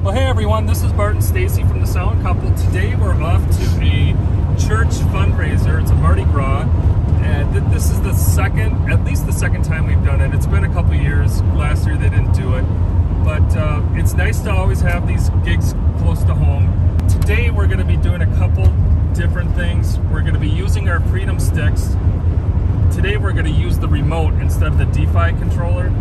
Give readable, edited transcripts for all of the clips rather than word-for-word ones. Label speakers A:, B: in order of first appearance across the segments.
A: Well, hey everyone, this is Bart and Stacy from the Sound Couple. Today we're off to a church fundraiser. It's a Mardi Gras, and this is the at least the second time we've done it. It's been a couple years. Last year they didn't do it, but it's nice to always have these gigs close to home. Today we're going to be doing a couple different things. We're going to be using our Freedom Sticks. Today we're going to use the remote instead of the DeFi controller,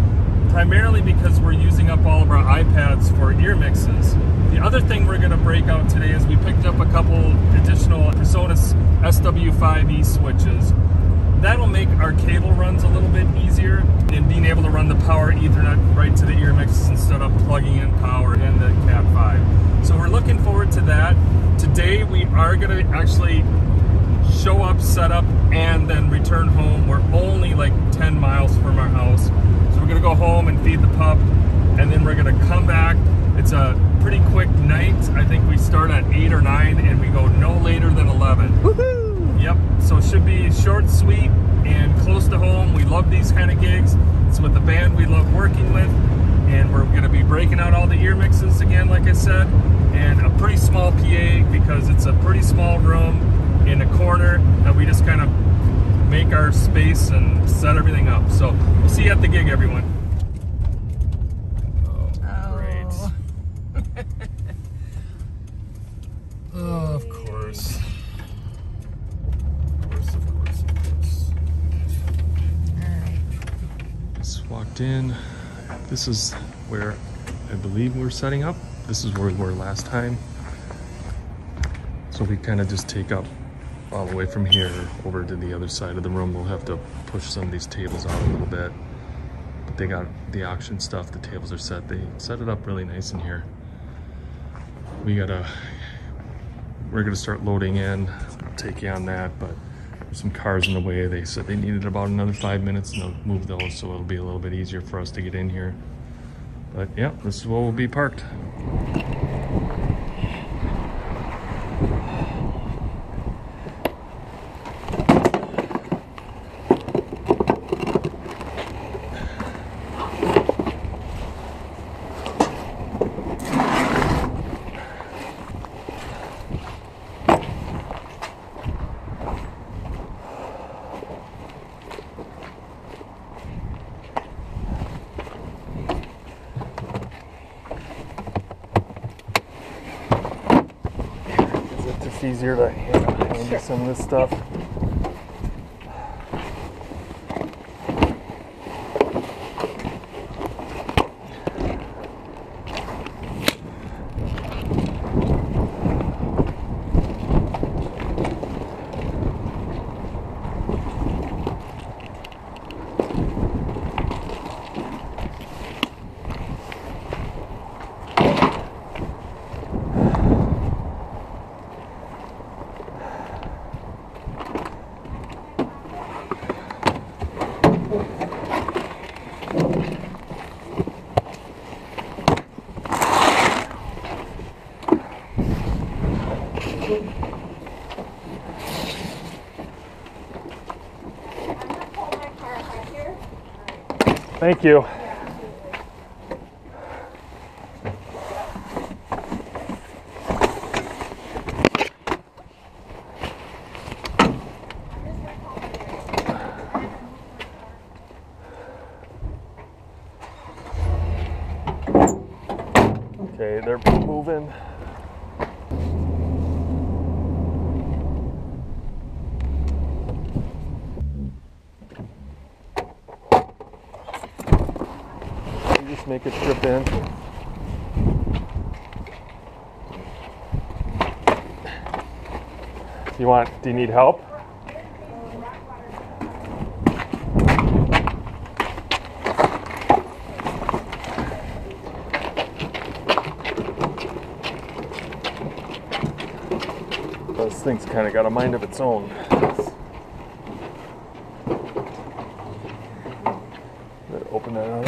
A: primarily because we're using up all of our iPads for EarMixes. The other thing we're going to break out today is we picked up a couple additional PreSonus SW5E switches. That'll make our cable runs a little bit easier in being able to run the power Ethernet right to the EarMixes instead of plugging in power in the Cat 5. So we're looking forward to that. Today we are going to actually show up, set up, and then return home. We're only like 10 miles from our house. So we're gonna go home and feed the pup, and then we're gonna come back. It's a pretty quick night. I think we start at 8 or 9 and we go no later than 11. Woohoo! Yep, so it should be short, sweet, and close to home. We love these kind of gigs. It's with the band we love working with, and we're gonna be breaking out all the EarMixes again, like I said, and a pretty small PA because it's a pretty small room in a corner that we just kind of make our space and set everything up. So we'll see you at the gig, everyone. Oh, great. Oh, of course. Of course.
B: All right.
A: Just walked in. This is where I believe we're setting up. This is where we were last time. So we kind of just take up all the way from here over to the other side of the room. We'll have to push some of these tables out a little bit, but they got the auction stuff. The tables are set. They set it up really nice in here. We're gonna start loading in. I'll take you on that, but there's some cars in the way. They said they needed about another 5 minutes and they'll move those, so it'll be a little bit easier for us to get in here. But yeah, this is where we'll be parked. It's easier to handle some of this stuff. Thank you. Okay, they're moving. Just make a trip in. Do you need help? This thing's kind of got a mind of its own. Open that out.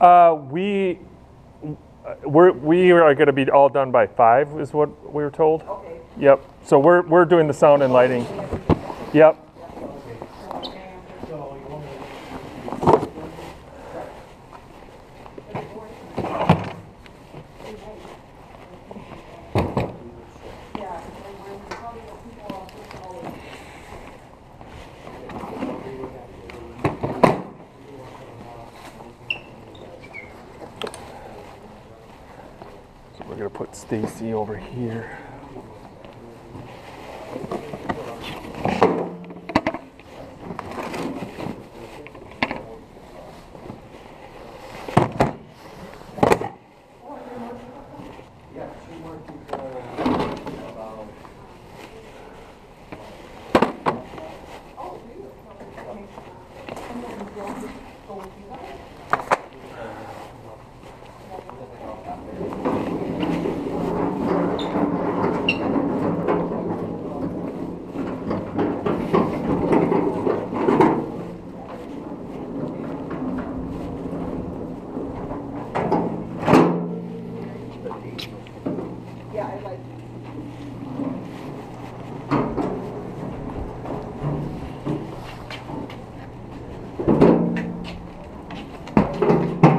A: We are going to be all done by 5, is what we were told.
B: Okay.
A: Yep. So we're doing the sound and lighting. Yep. We're going to put Stacy over here.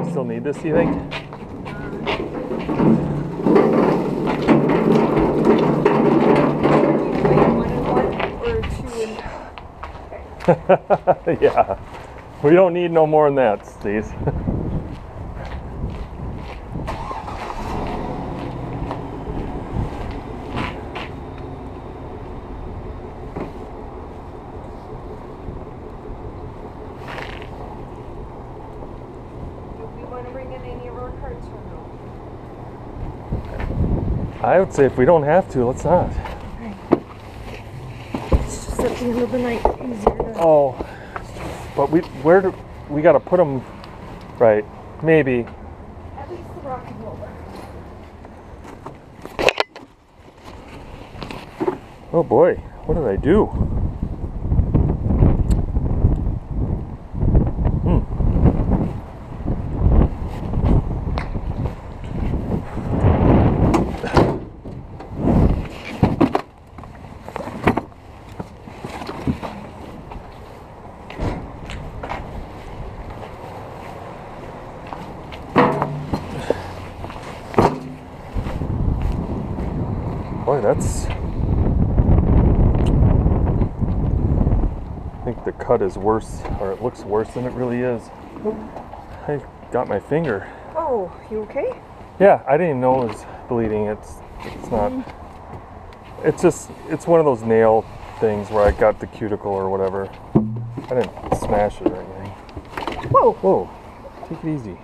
A: Still need this, you think? Yeah, we don't need no more than that, Steve. I would say if we don't have to, let's not.
B: It's just at the end of the night easier to...
A: Oh, but where do we got to put them? Right, maybe.
B: At least the rock and roller.
A: Oh boy, what did I do? Boy, that's... I think the cut is worse, or it looks worse than it really is. I got my finger.
B: Oh, you okay?
A: Yeah, I didn't even know it was bleeding. It's not... It's just, it's one of those nail things where I got the cuticle or whatever. I didn't smash it or anything.
B: Whoa.
A: Whoa, take it easy.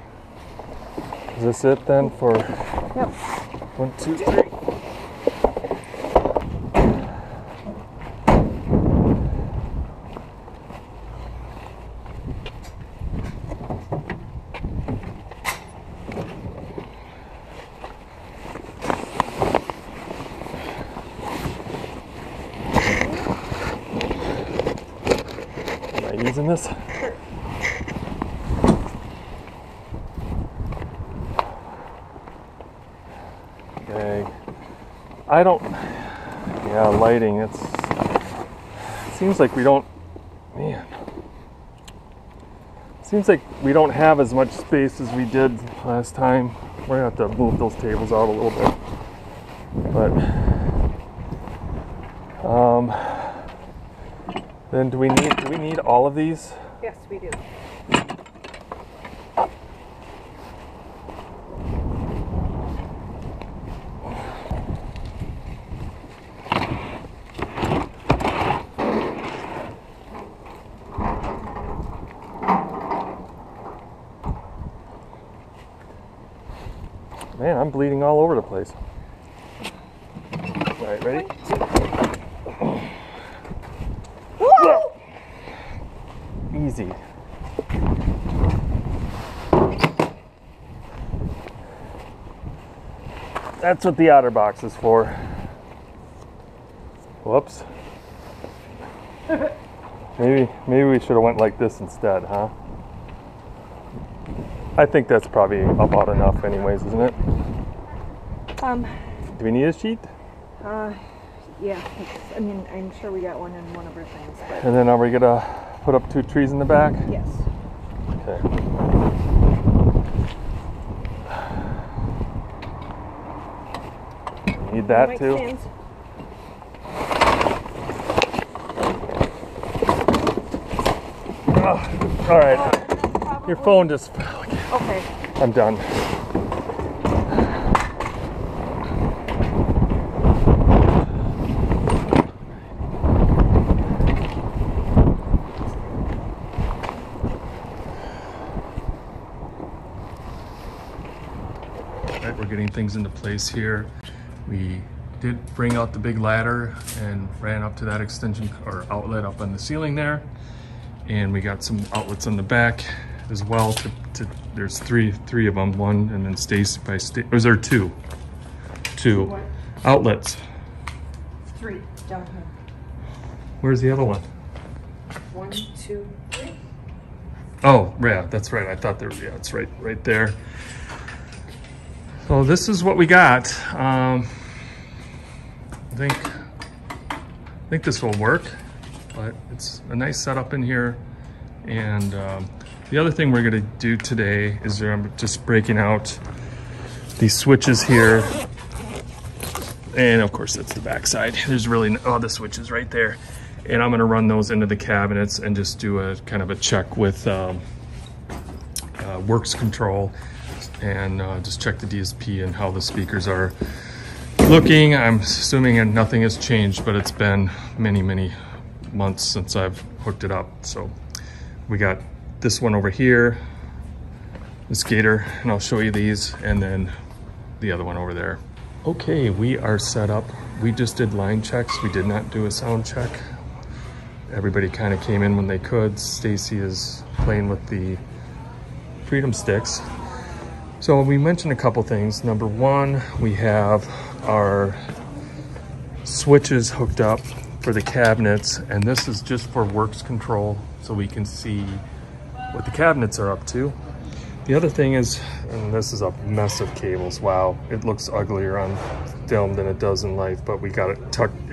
A: Is this it then for...
B: Yep.
A: 1, 2, 3. Using this?
B: Sure.
A: Okay. I don't... Yeah, lighting, it seems like we don't... Man. Seems like we don't have as much space as we did last time. We're going to have to move those tables out a little bit. But... Then do we need all of these?
B: Yes, we do.
A: Man, I'm bleeding all over the place. All right, ready? Easy. That's what the outer box is for. Whoops. Maybe we should have went like this instead, huh? I think that's probably about enough anyways, isn't it? Do we need a sheet?
B: Yeah, I mean, I'm sure we got one in one of our things. But
A: And then are we gonna put up 2 trees in the back?
B: yes.
A: Okay. Need that
B: Mic
A: too?
B: stands.
A: Oh, all right. Your phone just fell again.
B: Okay.
A: I'm done. Right, we're getting things into place here. We did bring out the big ladder and ran up to that extension or outlet up on the ceiling there. And we got some outlets on the back as well. There's three of them, one and then Stacy by Stacy. Or is there 2? 2
B: What?
A: outlets.
B: 3 down here.
A: Where's the other one?
B: 1, 2, 3.
A: Oh, yeah, that's right. I thought there. Yeah, it's right there. So this is what we got. I think this will work, but it's a nice setup in here. And the other thing we're gonna do today is I'm just breaking out these switches here. And of course that's the back side. There's really, the switches right there. And I'm gonna run those into the cabinets and just do a kind of a check with works control and just check the DSP and how the speakers are looking. I'm assuming nothing has changed, but it's been many months since I've hooked it up. So we got this one over here, this gator, and I'll show you these, and then the other one over there. Okay, we are set up. We just did line checks. We did not do a sound check. Everybody kind of came in when they could. Stacy is playing with the Freedom Sticks. So we mentioned a couple things. Number one, we have our switches hooked up for the cabinets, and this is just for works control, so we can see what the cabinets are up to. The other thing is, and this is a mess of cables. Wow, it looks uglier on film than it does in life, but we got it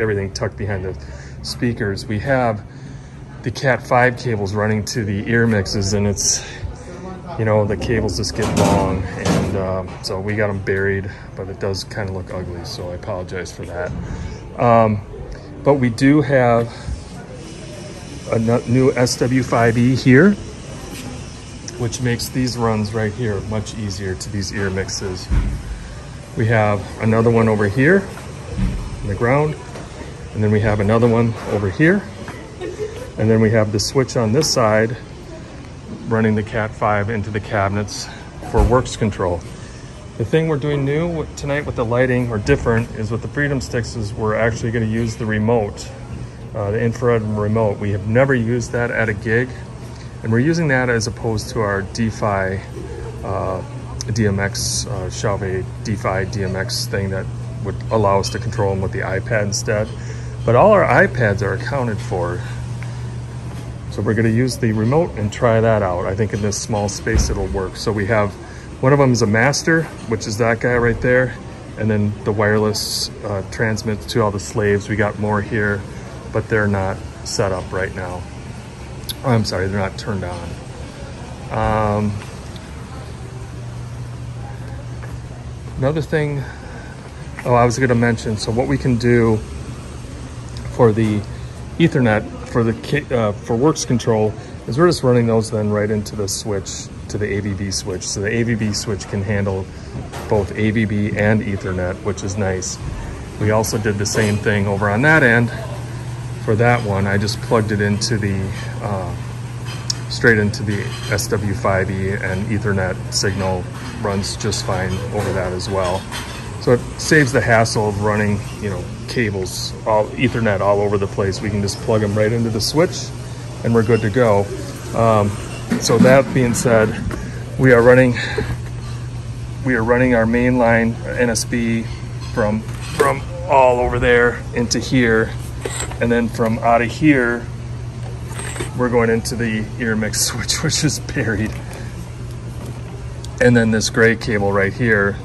A: everything tucked behind the speakers. We have the Cat 5 cables running to the EarMixes, and it's, you know, the cables just get long, and so we got them buried, but it does kind of look ugly, so I apologize for that. But we do have a new SW5E here, which makes these runs right here much easier to these EarMixes. We have another one over here on the ground, and then we have another one over here, and then we have the switch on this side running the Cat 5 into the cabinets for works control. The thing we're doing new tonight with the lighting, or different, is with the Freedom Sticks is we're actually going to use the remote, the infrared remote. We have never used that at a gig, and we're using that as opposed to our DeFi DMX, Chauvet DeFi DMX thing that would allow us to control them with the iPad instead. But all our iPads are accounted for. So we're going to use the remote and try that out. I think in this small space it'll work. So we have, one of them is a master, which is that guy right there. And then the wireless transmits to all the slaves. We got more here, but they're not set up right now. Oh, I'm sorry, they're not turned on. Another thing, I was going to mention, so what we can do for the Ethernet, for works control, is we're just running those then right into the switch, to the AVB switch. So the AVB switch can handle both AVB and Ethernet, which is nice. We also did the same thing over on that end. For that one, I just plugged it into the, straight into the SW5E, and Ethernet signal runs just fine over that as well. So it saves the hassle of running, you know, cables, Ethernet all over the place. We can just plug them right into the switch and we're good to go. So that being said, we are running our main line NSB from all over there into here, and then from out of here we're going into the EarMix switch, which is buried. And then this gray cable right here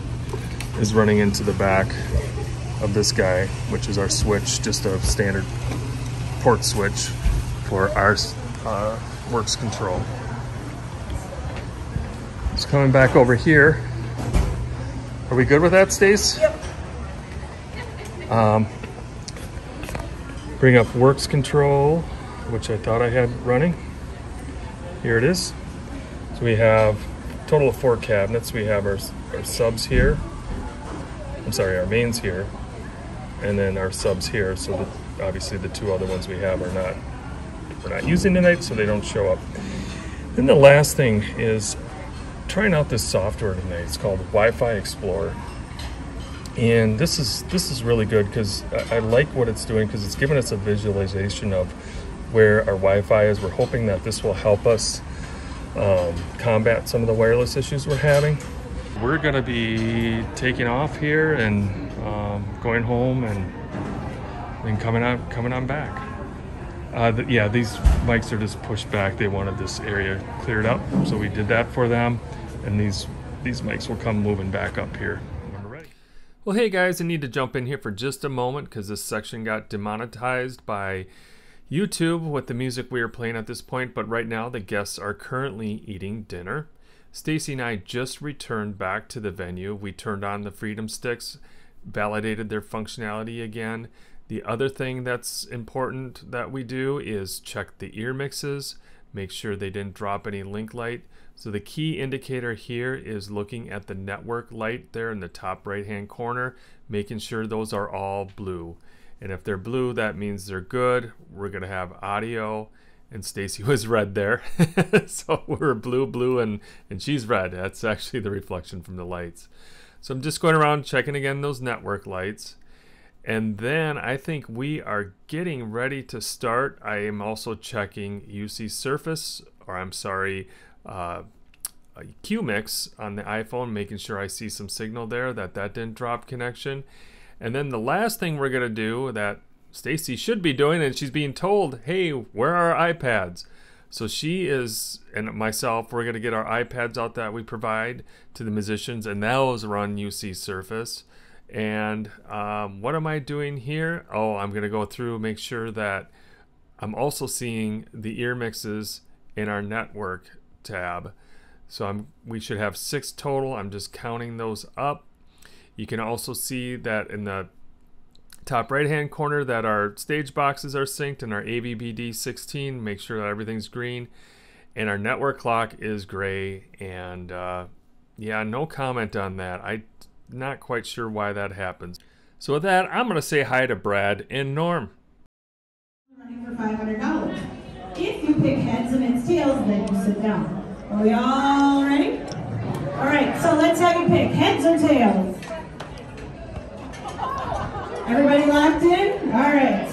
A: is running into the back of this guy, which is our switch, just a standard port switch for our works control. It's coming back over here. Are we good with that, Stace?
B: Yep.
A: Bring up works control, which I thought I had running. Here it is. So we have a total of 4 cabinets. We have our subs here. I'm sorry, our mains here. And then our subs here. So that obviously the 2 other ones we have are not, we're not using tonight, so they don't show up. Then the last thing is trying out this software tonight. It's called Wi-Fi Explorer. And this is really good because I like what it's doing, because it's giving us a visualization of where our Wi-Fi is. We're hoping that this will help us combat some of the wireless issues we're having. We're going to be taking off here and going home and then coming on back. Yeah, these mics are just pushed back. They wanted this area cleared up, so we did that for them. And these mics will come moving back up here when we're ready. Well, hey guys, I need to jump in here for just a moment because this section got demonetized by YouTube with the music we are playing at this point. But right now the guests are currently eating dinner. Stacy and I just returned back to the venue. We turned on the Freedom Sticks, validated their functionality again. The other thing that's important that we do is check the EarMixes, make sure they didn't drop any link light. So the key indicator here is looking at the network light there in the top right hand corner, making sure those are all blue. And if they're blue, that means they're good. We're gonna have audio, and Stacy was red there. So we're blue, and she's red. That's actually the reflection from the lights. So I'm just going around checking again those network lights. And then I think we are getting ready to start. I am also checking UC Surface, or I'm sorry, QMix on the iPhone, making sure I see some signal there, that didn't drop connection. And then the last thing we're gonna do that Stacy should be doing, and she's being told, hey, where are our iPads? So she is, and myself, we're gonna get our iPads out that we provide to the musicians, and those run UC Surface. And what am I doing here? Oh, I'm gonna go through, make sure that I'm also seeing the EarMixes in our network tab. So we should have 6 total. I'm just counting those up. You can also see that in the top right hand corner that our stage boxes are synced and our AVBD16, make sure that everything's green, and our network clock is gray. And yeah, no comment on that. I'm not quite sure why that happens. So with that, I'm gonna say hi to Brad and Norm.
C: Running for $500. If you pick heads and it's tails, then you sit down. Are we all ready? All right, so let's have you pick heads or tails. Everybody locked in? All right.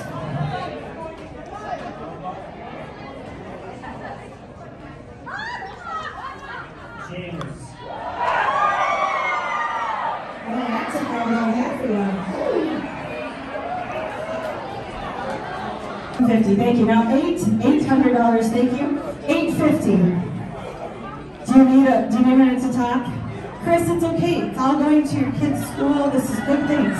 C: Cheers. Oh, that's a problem I have for you. $50, thank you. Now $800, thank you. $850. Do you need a minute to talk? Chris, it's okay. It's all going to your kids' school. This is good things.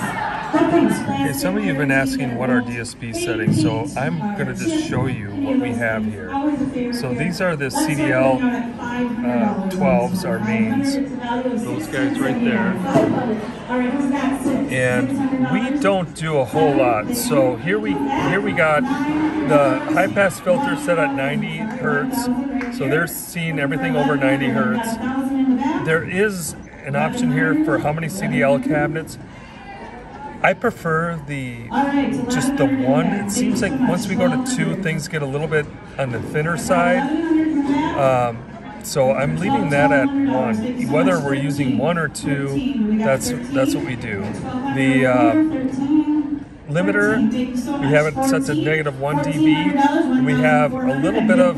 C: Good things.
A: Okay, some of you have been asking what are DSP settings, so I'm going to just show you what we have here. So these are the CDL 12s, our mains. Those guys right there. And we don't do a whole lot. So here we got the high pass filter set at 90 hertz. So they're seeing everything over 90 hertz. There is an option here for how many CDL cabinets. I prefer just the one. It seems like once we go to 2, things get a little bit on the thinner side. So I'm leaving that at 1. Whether we're using 1 or 2, that's what we do. The limiter, we have it set to -1 dB, and we have a little bit of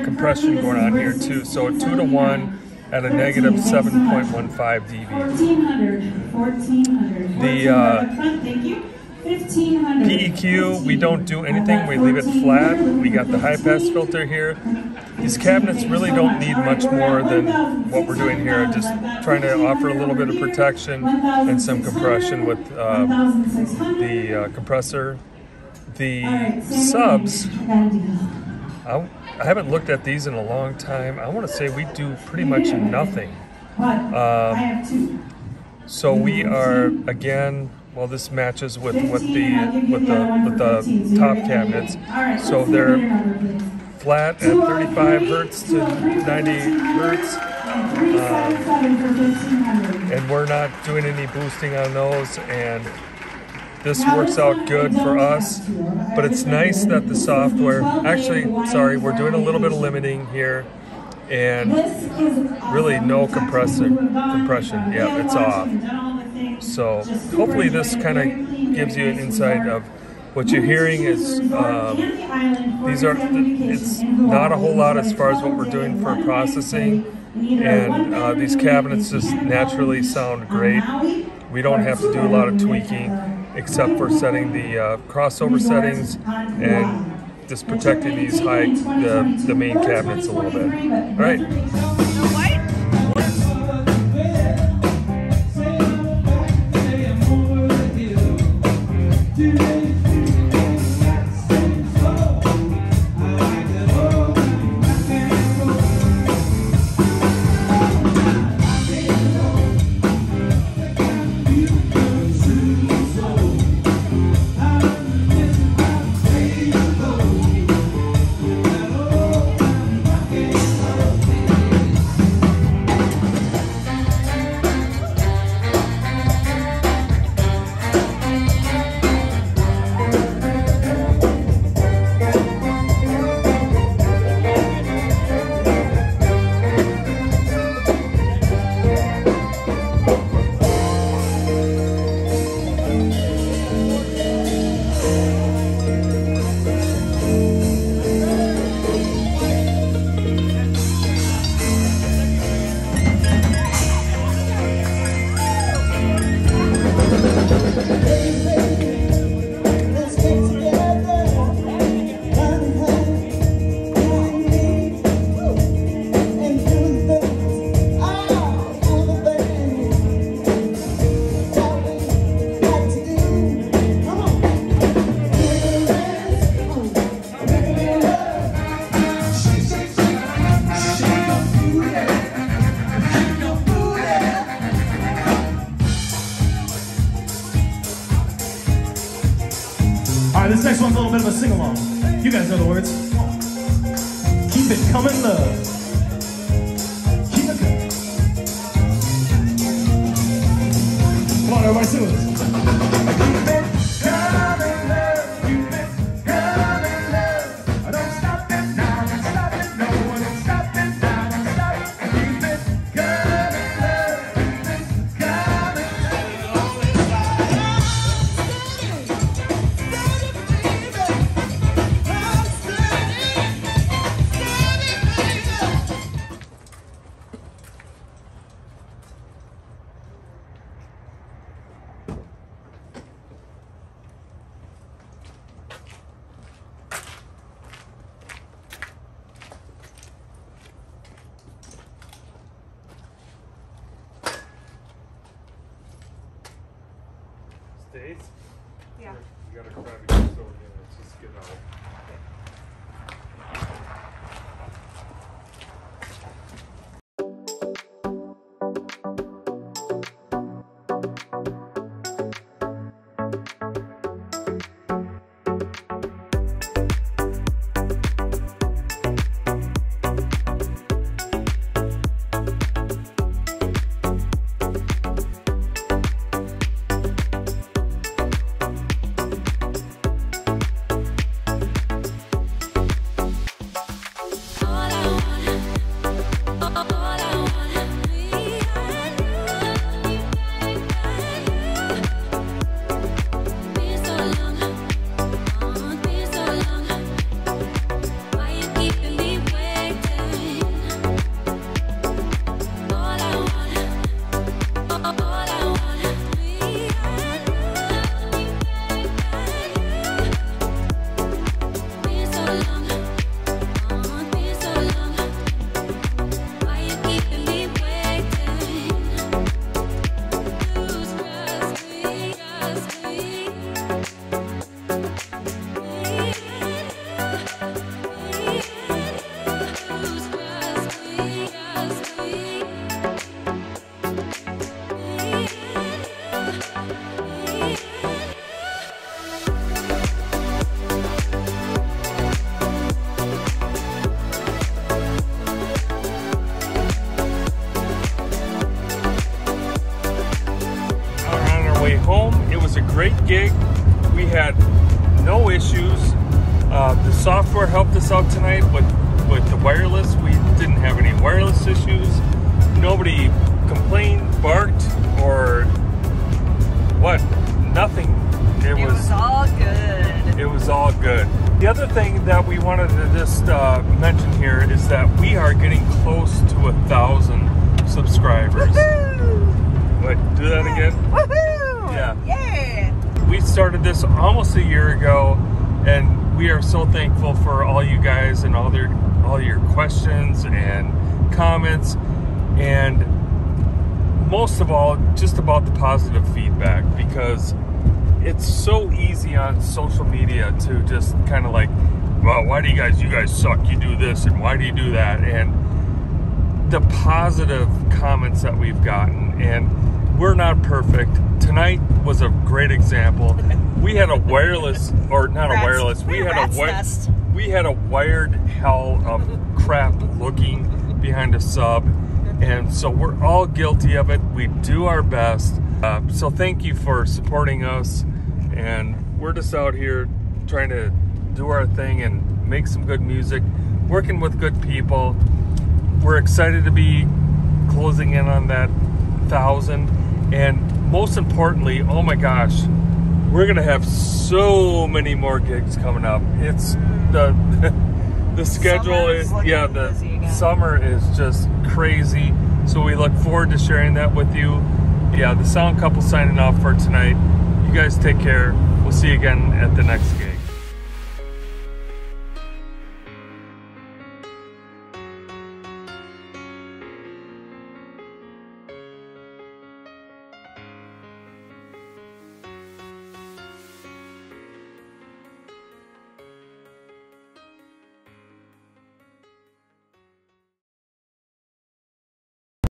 A: compression going on here too. So 2 to 1 at a -7.15 dB. The PEQ, we don't do anything. We leave it flat. We got the high pass filter here. These cabinets really don't need much more than what we're doing here. Just trying to offer a little bit of protection and some compression with the compressor. The subs, I haven't looked at these in a long time. I want to say we do pretty much nothing. So we are, again, well, this matches with the top cabinets. So they're flat at 35 hertz to 90 hertz. And we're not doing any boosting on those, and this works out good for us. But it's nice that the software, actually, sorry, we're doing a little bit of limiting here, and really no compression. Yeah, it's off. So hopefully this kind of gives you an insight of what you're hearing is it's not a whole lot as far as what we're doing for processing, and these cabinets just naturally sound great. We don't have to do a lot of tweaking except for setting the crossover settings and just protecting these the main cabinets a little bit. All right.
D: This next one's a little bit of a sing-along. You guys know the words. Keep it coming, love. Keep it coming. Come on, everybody, sing with us. Keep it coming, love. Keep it coming, love. Don't stop it now, don't stop it, no. Don't stop it now, don't stop it. Keep it coming, love. Keep it coming,
A: Stays?
B: Yeah.
A: You gotta grab your sword here. Let's just get out.
E: So long.
A: a great gig. We had no issues. The software helped us out tonight with the wireless. We didn't have any wireless issues. Nobody complained, barked, or what? Nothing. It was
B: all good.
A: It was all good. The other thing that we wanted to just mention here is that we are getting close to 1,000 subscribers. Wait, do that again?
B: Woohoo!
A: Yeah.
B: Yeah!
A: We started this almost a year ago, and we are so thankful for all you guys and all your questions and comments, and most of all, just about the positive feedback, because it's so easy on social media to just kind of like, well, why do you guys suck, you do this, and why do you do that? And the positive comments that we've gotten, and we're not perfect. Tonight was a great example. We had a wireless, or not a wireless, we had a wired hell of crap looking behind a sub, and so we're all guilty of it. We do our best. So thank you for supporting us, and we're just out here trying to do our thing and make some good music, working with good people. We're excited to be closing in on that 1,000, and most importantly, oh my gosh, we're gonna have so many more gigs coming up. It's the schedule is, yeah, the summer is just crazy. So we look forward to sharing that with you. Yeah, the Sound Couple signing off for tonight. You guys take care. We'll see you again at the next game.